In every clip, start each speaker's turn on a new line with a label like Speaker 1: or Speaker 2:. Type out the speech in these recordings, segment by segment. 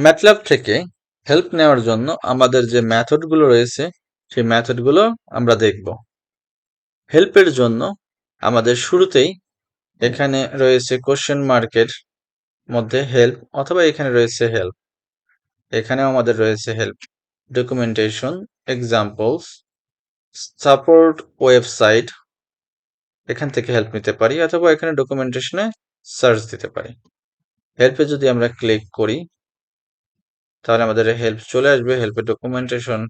Speaker 1: MATLAB থেকে help নেওয়ার জন্য আমাদের যে মেথডগুলো রয়েছে সেই মেথডগুলো আমরা দেখব। হেল্পের জন্য আমাদের শুরুতেই এখানে রয়েছে কোশ্চেন মার্কের মধ্যে হেল্প, অথবা এখানে রয়েছে হেল্প, এখানেও আমাদের রয়েছে help, documentation, examples, support website, এখান থেকে হেল্প নিতে পারি, অথবা এখানে ডকুমেন্টেশনে সার্চ দিতে পারি। হেল্পে যদি আমরা ক্লিক করি তাহলে আমাদের হেল্প চলে আসবে, হেল্পের ডকুমেন্টেশন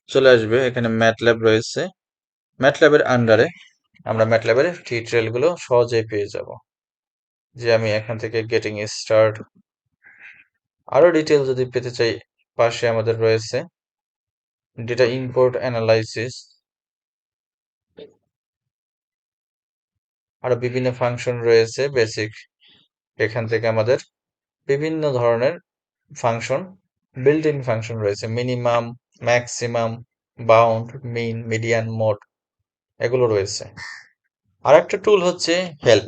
Speaker 1: চলে আসবে। এখানে ম্যাটল্যাব রয়েছে, ম্যাটল্যাবের আন্ডারে আমরা ম্যাটল্যাবের টিউটোরিয়ালগুলো সহজেই পেয়ে যাব। যে আমি এখান থেকে গেটিং স্টার্ট, আরো ডিটেল যদি পেতে চাই পাশে আমাদের রয়েছে ডেটা ইম্পোর্ট অ্যানালাইসিস, আরো বিভিন্ন ফাংশন রয়েছে বেসিক। এখান থেকে আমাদের বিভিন্ন ধরনের ফাংশন, বিল্ট ইন ফাংশন রয়েছে, মিনিমাম, ম্যাক্সিমাম, বাউন্ড, মিন, মিডিয়ান, মোড, এগুলো রয়েছে। আর একটা টুল হচ্ছে হেল্প।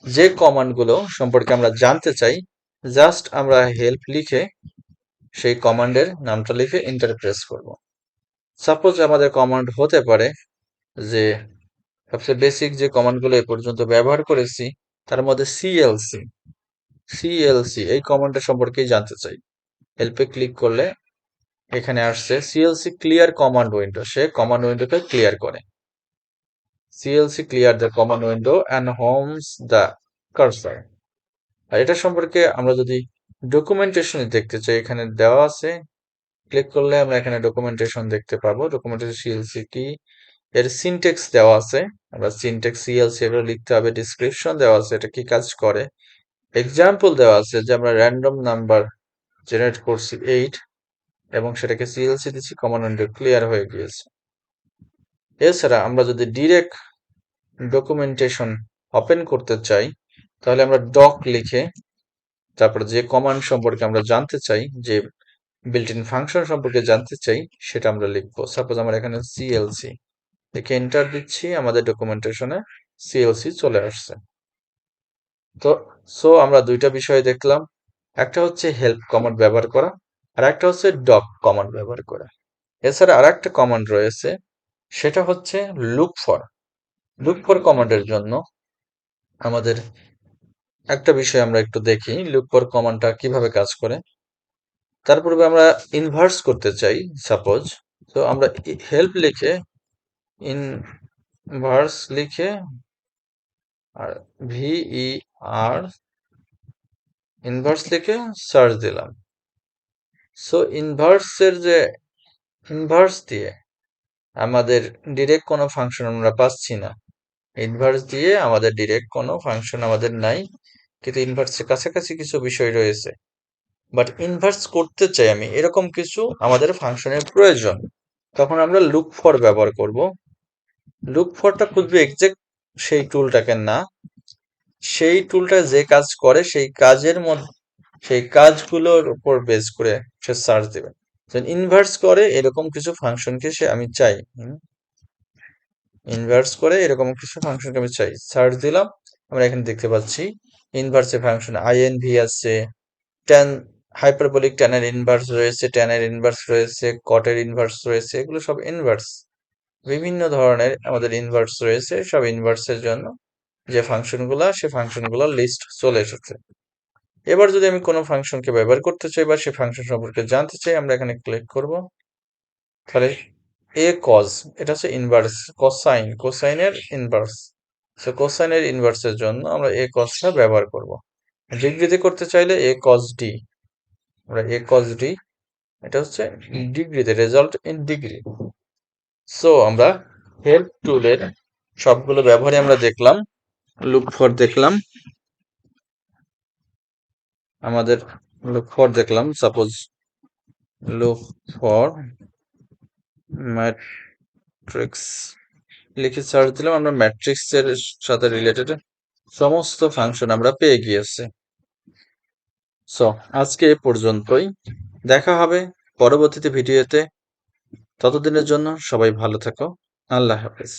Speaker 1: যে কমান্ডগুলো সম্পর্কে আমরা জানতে চাই, জাস্ট আমরা হেল্প লিখে সেই কমান্ডের নামটা লিখে এন্টার প্রেস করব। সাপোজ আমাদের কমান্ড হতে পারে যে সবচেয়ে বেসিক যে কমান্ডগুলো এ পর্যন্ত ব্যবহার করেছি তার মধ্যে সিএলসি এই কমান্ডটা সম্পর্কেই জানতে চাই। হেল্পে ক্লিক করলে এখানে আসছে সিএলসি ক্লিয়ার কমান্ড উইন্ডো, সে কমান্ড উইন্ডোকে ক্লিয়ার করে। CLC clear the command window and homes the cursor. আর এটা সম্পর্কে আমরা যদি ডকুমেন্টেশন দেখতে চাই, এখানে দেওয়া আছে, ক্লিক করলে আমরা এখানে ডকুমেন্টেশন দেখতে পাবো। ডকুমেন্টেশন সিএলসি কি, এর সিনটেক্স দেওয়া আছে, আমরা সিনটেক্স সিএলসি এগুলো লিখতে হবে। ডিসক্রিপশন দেওয়া আছে এটা কি কাজ করে, এক্সাম্পল দেওয়া আছে যে আমরা র্যান্ডম নাম্বার জেনারেট করছি 8 এবং সেটাকে সিএলসি দিচ্ছি, কমান্ড উইন্ডো ক্লিয়ার হয়ে গিয়েছে। এছাড়া আমরা যদি ডিরেক্ট ডকুমেন্টেশন ওপেন করতে চাই তাহলে আমরা ডক লিখে তারপর যে কমান্ড সম্পর্কে আমরা জানতে চাই, যে বিল্ট ইন ফাংশন সম্পর্কে জানতে চাই, সেটা আমরা লিখবো। সাপোজ আমরা এখানে সিএলসি লিখে এন্টার দিচ্ছি, আমাদের ডকুমেন্টেশনে সিএলসি চলে আসছে। তো আমরা দুইটা বিষয় দেখলাম, একটা হচ্ছে হেল্প কমান্ড ব্যবহার করা, আর একটা হচ্ছে ডক কমান্ড ব্যবহার করা। এছাড়া আর একটা কমান্ড রয়েছে, সেটা হচ্ছে লুক ফর কমান্ডের জন্য আমাদের একটা বিষয় আমরা একটু দেখি, লুক ফর কমান্ডটা কিভাবে কাজ করে। তার পূর্বে আমরা ইনভার্স করতে চাই সাপোজ, তো আমরা হেল্প লিখে ইনভার্স লিখে আর VER ইনভার্স লিখে সার্চ দিলাম। সো ইনভার্স দিয়ে আমাদের ডিরেক্ট কোনো ফাংশন আমরা পাচ্ছি না, ইনভার্স দিয়ে আমাদের ডিরেক্ট কোনো ফাংশন আমাদের নাই, কিন্তু ইনভার্সের কাছাকাছি কিছু বিষয় রয়েছে। বাট ইনভার্স করতে চাই আমি, এরকম কিছু আমাদের ফাংশনের প্রয়োজন, তখন আমরা লুক ফর ব্যবহার করব। লুক ফরটা খুঁজবে এক্সাক্ট সেই টুলটাকে না, সেই টুলটা যে কাজ করে সেই কাজের মধ্যে, সেই কাজগুলোর উপর বেস করে সে সার্চ দেবে। ইনভার্স করে এরকম কিছু ফাংশনকে সে আমি চাই, ইনভার্স করে এরকম কিছু ফাংশনকে আমি চাই, সার্চ দিলাম। আমরা এখানে দেখতে পাচ্ছি ইনভার্সের ফাংশন আইএনভি আছে, ট্যান হাইপারবোলিক ট্যানের ইনভার্স রয়েছে, ট্যানের ইনভার্স রয়েছে, কটের ইনভার্স রয়েছে, এগুলো সব ইনভার্স। বিভিন্ন ধরনের আমাদের ইনভার্স রয়েছে, সব ইনভার্সের জন্য যে ফাংশনগুলা, সে ফাংশনগুলোর লিস্ট চলে এসেছে। এবার যদি আমি কোনো ফাংশনকে ব্যবহার করতে চাই বা সে ফাংশন সম্পর্কে জানতে চাই, আমরা এখানে ক্লিক করব। তাহলে কজ, এটা হচ্ছে ইনভার্স, কোসাইনের ইনভার্স। সো কোসাইনের ইনভার্সের জন্য আমরা কজটা ব্যবহার করব। ডিগ্রিতে করতে চাইলে কজ ডি, আমরা কজ ডি, এটা হচ্ছে ডিগ্রিতে, রেজাল্ট ইন ডিগ্রি। সো আমরা হেল্প টুলের সবগুলো ব্যবহারে আমরা দেখলাম, লুক ফর দেখলাম, আমাদের লুক ফর দেখলাম, সাপোজ লুক ফর ম্যাট্রিক্স লিখে সার্চ দিলাম, আমরা ম্যাট্রিক্সের সাথে রিলেটেড সমস্ত ফাংশন আমরা পেয়ে গিয়েছি। সো আজকে এ পর্যন্তই, দেখা হবে পরবর্তীতে ভিডিওতে। ততদিনের জন্য সবাই ভালো থাকো, আল্লাহ হাফেজ।